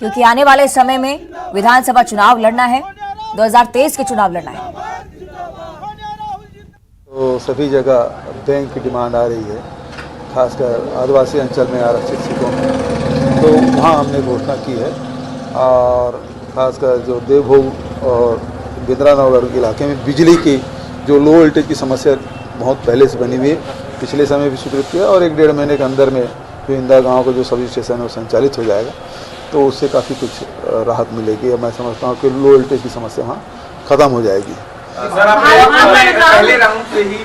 क्योंकि आने वाले समय में विधानसभा चुनाव लड़ना है, 2023 के चुनाव लड़ना है। तो सभी जगह बैंक की डिमांड आ रही है, खासकर आदिवासी अंचल में आरक्षित सीटों में, तो वहाँ हमने घोषणा की है। और खासकर जो देवभोग और बिंद्रानगर इलाके में बिजली की जो लो वोल्टेज की समस्या बहुत पहले से बनी हुई है, पिछले समय भी स्वीकृत किया और 1-1.5 महीने के अंदर में जो इंदिरा गाँव का जो सब स्टेशन है वो संचालित हो जाएगा, तो उससे काफ़ी कुछ राहत मिलेगी। और मैं समझता हूँ कि लो वोल्टेज की समस्या वहाँ ख़त्म हो जाएगी। सर, आप पहले राउंड से ही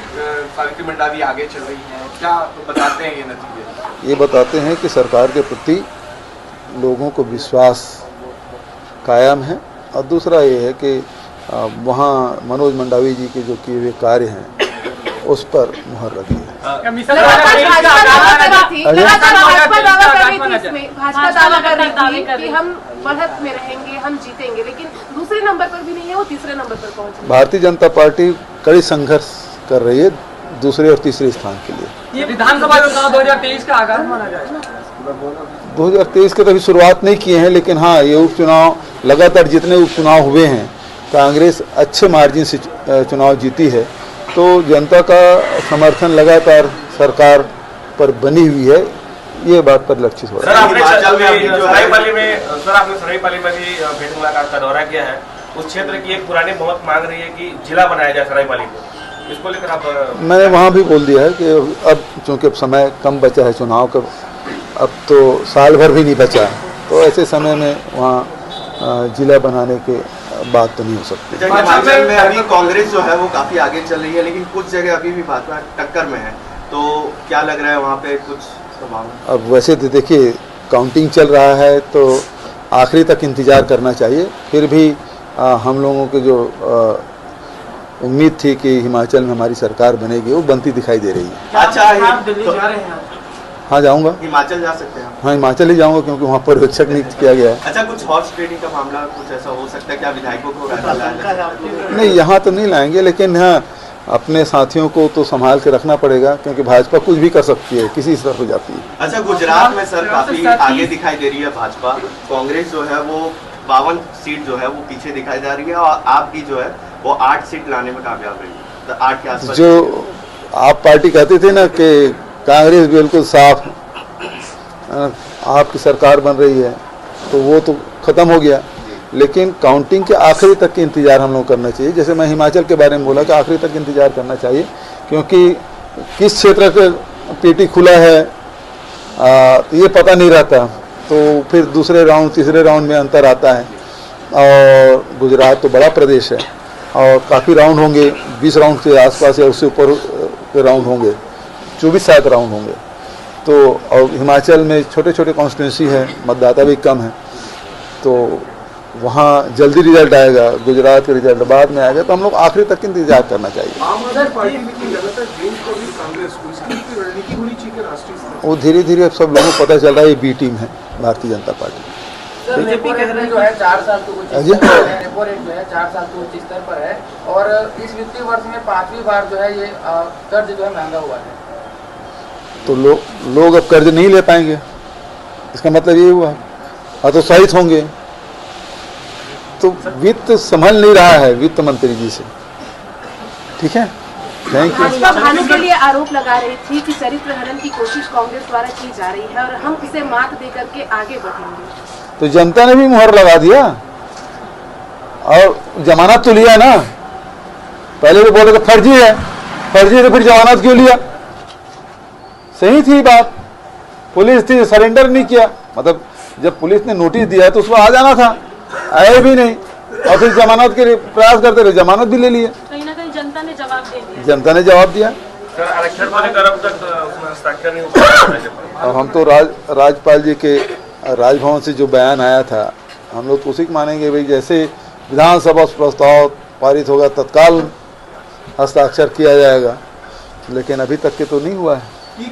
सावित्री मंडावी आगे चल रही हैं, क्या बताते हैं ये नतीजे? ये बताते हैं कि सरकार के प्रति लोगों को विश्वास कायम है। और दूसरा ये है कि वहाँ मनोज मंडावी जी के जो किए हुए कार्य हैं उस पर मुहर लगी है। भाजपा दावा कर रही थी कि हम बढ़त में रहेंगे, हम जीतेंगे, लेकिन दूसरे नंबर पर भी नहीं है, वो तीसरे नंबर पर पहुंची। भारतीय जनता पार्टी कड़ी संघर्ष कर रही है दूसरे और तीसरे स्थान के लिए। ये विधानसभा चुनाव 2023 का आगाज माना जाए। 2023 के तो अभी शुरुआत नहीं किए हैं, लेकिन हाँ, ये उपचुनाव लगातार जितने उपचुनाव हुए हैं कांग्रेस अच्छे मार्जिन से चुनाव जीती है, तो जनता का समर्थन लगातार सरकार पर बनी हुई है, ये बात पर लक्षित हो रहा है। सर, आपने सरायपाली में भी भेंट मुलाकात का दौरा किया है। उस क्षेत्र की एक पुरानी बहुत मांग रही है कि जिला बनाया जाए सरायपाली को, इसको लेकर आप? मैंने वहाँ भी बोल दिया है कि अब चूँकि अब समय कम बचा है चुनाव का, अब तो साल भर भी नहीं बचा, तो ऐसे समय में वहाँ जिला बनाने के बात तो नहीं हो सकती। हिमाचल में अभी कांग्रेस जो है वो काफी आगे चल रही है, लेकिन कुछ जगह अभी भी भाजपा टक्कर में है, तो क्या लग रहा है वहाँ पे कुछ संभावना? अब वैसे तो देखिए काउंटिंग चल रहा है, तो आखिरी तक इंतजार करना चाहिए। फिर भी हम लोगों की जो उम्मीद थी कि हिमाचल में हमारी सरकार बनेगी, वो बनती दिखाई दे रही है। अच्छा, आप दिल्ली जा रहे हैं? हाँ, जाऊँगा। हिमाचल जा सकते हैं? हाँ, हिमाचल ही जाऊँगा, क्योंकि वहाँ पर्यवेक्षक नियुक्त किया गया है। अच्छा, कुछ हॉर्स ट्रेडिंग का मामला कुछ ऐसा हो सकता है, क्या विधायकों को नहीं, यहाँ तो नहीं लाएंगे, लेकिन हाँ अपने साथियों को तो संभाल के रखना पड़ेगा, क्योंकि भाजपा कुछ भी कर सकती है, किसी तरफ हो जाती है। अच्छा, गुजरात में सर काफी आगे दिखाई दे रही है भाजपा, कांग्रेस जो है वो 52 सीट जो है वो पीछे दिखाई जा रही है, और आपकी जो है वो 8 सीट लाने में कामयाब रही है, तो 8 के आसपास। जो आप पार्टी कहते थे ना कि कांग्रेस बिल्कुल साफ आपकी सरकार बन रही है, तो वो तो ख़त्म हो गया, लेकिन काउंटिंग के आखिरी तक के इंतज़ार हम लोग करना चाहिए। जैसे मैं हिमाचल के बारे में बोला कि आखिरी तक इंतज़ार करना चाहिए, क्योंकि किस क्षेत्र का पेटी खुला है ये पता नहीं रहता, तो फिर दूसरे राउंड तीसरे राउंड में अंतर आता है। और गुजरात तो बड़ा प्रदेश है और काफ़ी राउंड होंगे, 20 राउंड के आसपास या उससे ऊपर के राउंड होंगे, 24-7 राउंड होंगे। तो और हिमाचल में छोटे छोटे कॉन्स्टिट्यूंसी है, मतदाता भी कम है, तो वहाँ जल्दी रिजल्ट आएगा। गुजरात का रिजल्ट बाद में आएगा, तो हम लोग आखिरी तक इंतजार करना चाहिए। वो धीरे धीरे अब सब लोगों को पता चल रहा है ये बी टीम है भारतीय जनता पार्टी। बीजेपी कह रही जो है 4 साल तो उच्च स्तर पर है, रेपो रेट जो है 4 साल तो उच्च स्तर पर है, और इस वित्तीय वर्ष में 5वीं बार जो है ये कर्ज जो है महंगा हुआ है। तो लोग अब कर्ज नहीं ले पाएंगे, इसका मतलब ये हुआ हतोत्साहित होंगे। तो वित्त संभल नहीं रहा है वित्त मंत्री जी से। ठीक है, थैंक यू। भाजपा भानु के लिए आरोप लगा रही थी कि चरित्र हनन की कोशिश कांग्रेस द्वारा की जा रही है और हम इसे मात देकर के आगे बढ़ेंगे। तो जनता ने भी मुहर लगा दिया और जमानत तो लिया ना। पहले तो बोले तो फर्जी है, तो फिर जमानत क्यों लिया? सही थी बात, पुलिस थी, सरेंडर नहीं किया। मतलब जब पुलिस ने नोटिस दिया तो उसको आ जाना था, आए भी नहीं, और फिर जमानत के लिए प्रयास करते रहे, जमानत भी ले लिए। कहीं ना कहीं जनता ने जवाब दे दिया। जनता ने जवाब दिया। सर, आरक्षण को लेकर अब तक उसमें हस्ताक्षर नहीं हो पाया। अब हम तो राज्यपाल जी के राजभवन से जो बयान आया था, हम लोग तो उसी को मानेंगे भाई, जैसे विधानसभा प्रस्ताव पारित होगा तत्काल हस्ताक्षर किया जाएगा, लेकिन अभी तक के तो नहीं हुआ है।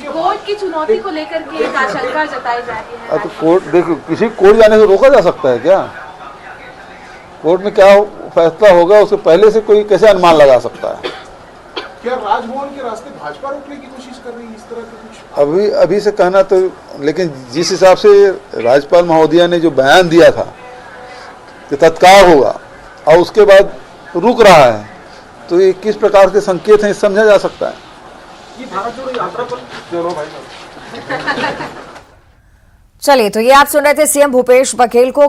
कोर्ट की चुनौती को लेकर के एक आशंका जताई जा रही है। तो कोर्ट देखो, किसी कोर्ट जाने से रोका जा सकता है क्या? कोर्ट में क्या फैसला होगा उससे पहले से कोई कैसे अनुमान लगा सकता है? क्या राजभवन के रास्ते भाजपा रोकने की कोशिश कर रही है इस तरह के कुछ? अभी अभी से कहना तो, लेकिन जिस हिसाब से राज्यपाल महोदया ने जो बयान दिया था कि तत्काल होगा और उसके बाद रुक रहा है, तो ये किस प्रकार के संकेत हैं समझा जा सकता है। चलिए, तो ये आप सुन रहे थे सीएम भूपेश बघेल को।